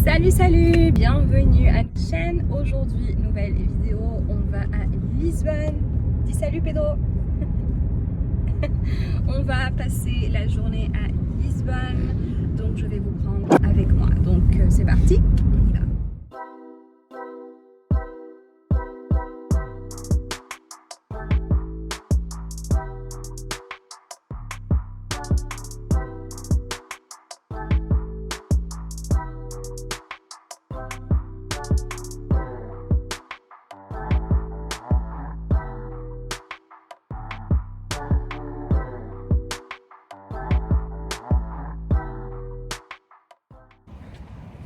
Salut, bienvenue à la chaîne. Aujourd'hui, nouvelle vidéo, on va à Lisbonne. Dis salut Pedro. On va passer la journée à Lisbonne, donc je vais vous prendre avec moi. Donc c'est parti, on y va.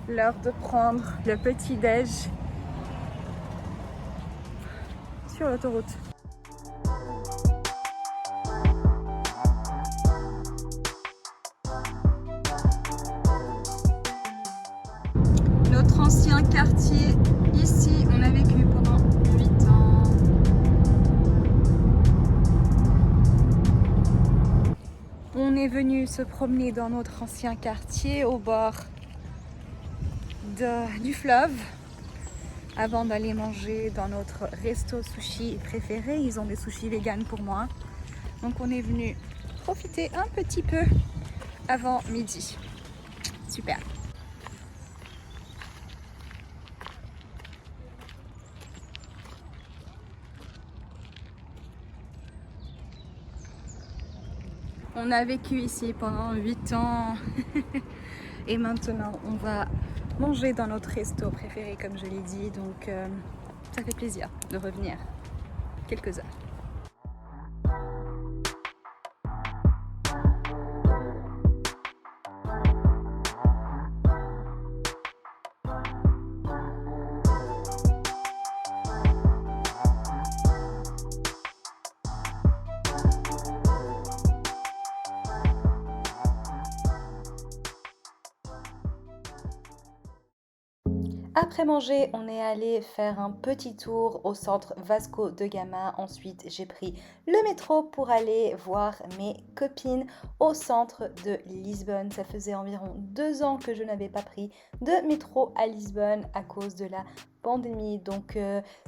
L'heure de prendre le petit-déj sur l'autoroute. Notre ancien quartier, ici, on a vécu pendant 8 ans. On est venu se promener dans notre ancien quartier au bord du fleuve avant d'aller manger dans notre resto sushi préféré. Ils ont des sushis vegan pour moi. Donc on est venu profiter un petit peu avant midi. Super. On a vécu ici pendant 8 ans et maintenant on va manger dans notre resto préféré comme je l'ai dit, donc ça fait plaisir de revenir quelques heures. Après manger, on est allé faire un petit tour au centre Vasco de Gama. Ensuite, j'ai pris le métro pour aller voir mes copines au centre de Lisbonne. Ça faisait environ 2 ans que je n'avais pas pris de métro à Lisbonne à cause de la pandémie. Donc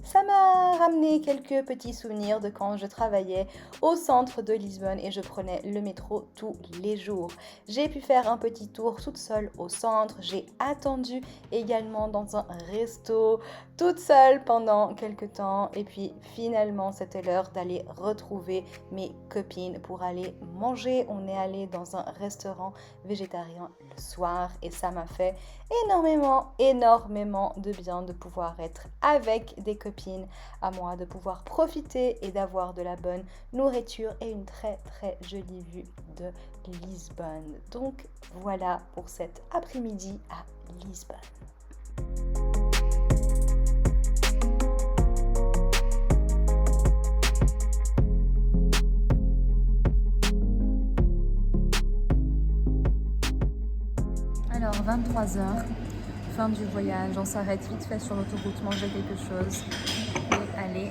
ça m'a ramené quelques petits souvenirs de quand je travaillais au centre de Lisbonne et je prenais le métro tous les jours. J'ai pu faire un petit tour toute seule au centre. J'ai attendu également dans un resto toute seule pendant quelques temps et puis finalement c'était l'heure d'aller retrouver mes copines pour aller manger. On est allé dans un restaurant végétarien le soir et ça m'a fait énormément de bien de pouvoir être avec des copines à moi, de pouvoir profiter et d'avoir de la bonne nourriture et une très jolie vue de Lisbonne. Donc voilà pour cet après-midi à Lisbonne. Alors 23h, fin du voyage, on s'arrête vite fait sur l'autoroute, manger quelque chose et aller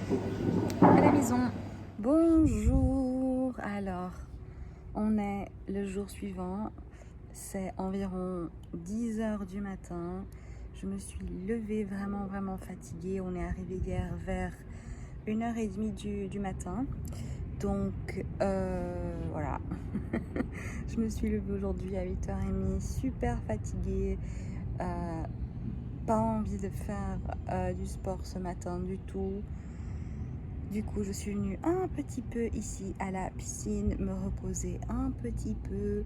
à la maison. Bonjour, alors on est le jour suivant, c'est environ 10h du matin. Je me suis levée vraiment fatiguée. On est arrivé hier vers 1h30 du matin. Donc voilà, je me suis levée aujourd'hui à 8h30, super fatiguée, pas envie de faire du sport ce matin du tout. Du coup, je suis venue un petit peu ici à la piscine, me reposer un petit peu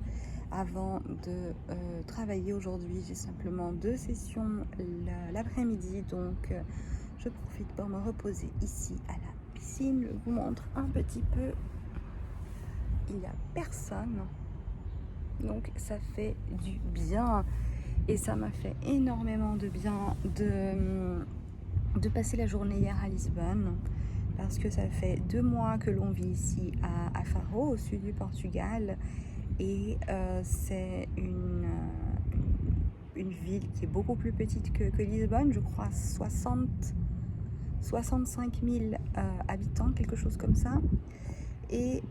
avant de travailler aujourd'hui. J'ai simplement 2 sessions l'après-midi, donc je profite pour me reposer ici à la piscine. Je vous montre un petit peu. Il n'y a personne, donc ça fait du bien et ça m'a fait énormément de bien de passer la journée hier à Lisbonne parce que ça fait 2 mois que l'on vit ici à Faro, au sud du Portugal, et c'est une ville qui est beaucoup plus petite que Lisbonne, je crois 65 000 habitants, quelque chose comme ça. Et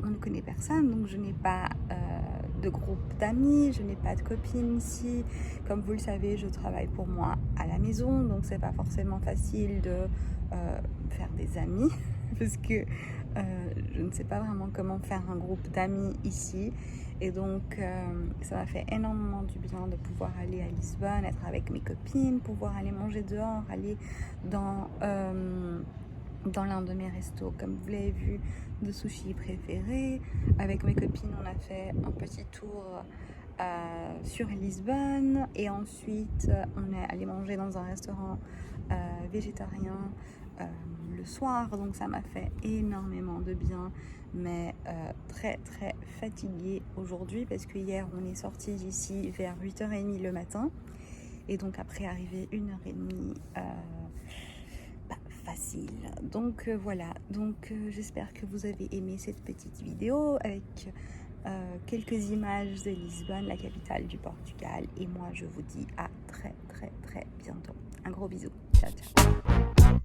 on ne connaît personne, donc je n'ai pas de groupe d'amis, je n'ai pas de copine ici. Comme vous le savez, je travaille pour moi à la maison, donc c'est pas forcément facile de faire des amis parce que je ne sais pas vraiment comment faire un groupe d'amis ici. Et donc ça m'a fait énormément du bien de pouvoir aller à Lisbonne, être avec mes copines, pouvoir aller manger dehors, aller dans l'un de mes restos, comme vous l'avez vu, de sushi préférés. Avec mes copines, on a fait un petit tour sur Lisbonne et ensuite on est allé manger dans un restaurant végétarien le soir, donc ça m'a fait énormément de bien, mais très très fatiguée aujourd'hui parce que hier on est sorti d'ici vers 8h30 le matin et donc après arrivé 1h30 facile. Donc voilà, donc j'espère que vous avez aimé cette petite vidéo avec quelques images de Lisbonne, la capitale du Portugal, et moi je vous dis à très très très bientôt. Un gros bisou, ciao ciao.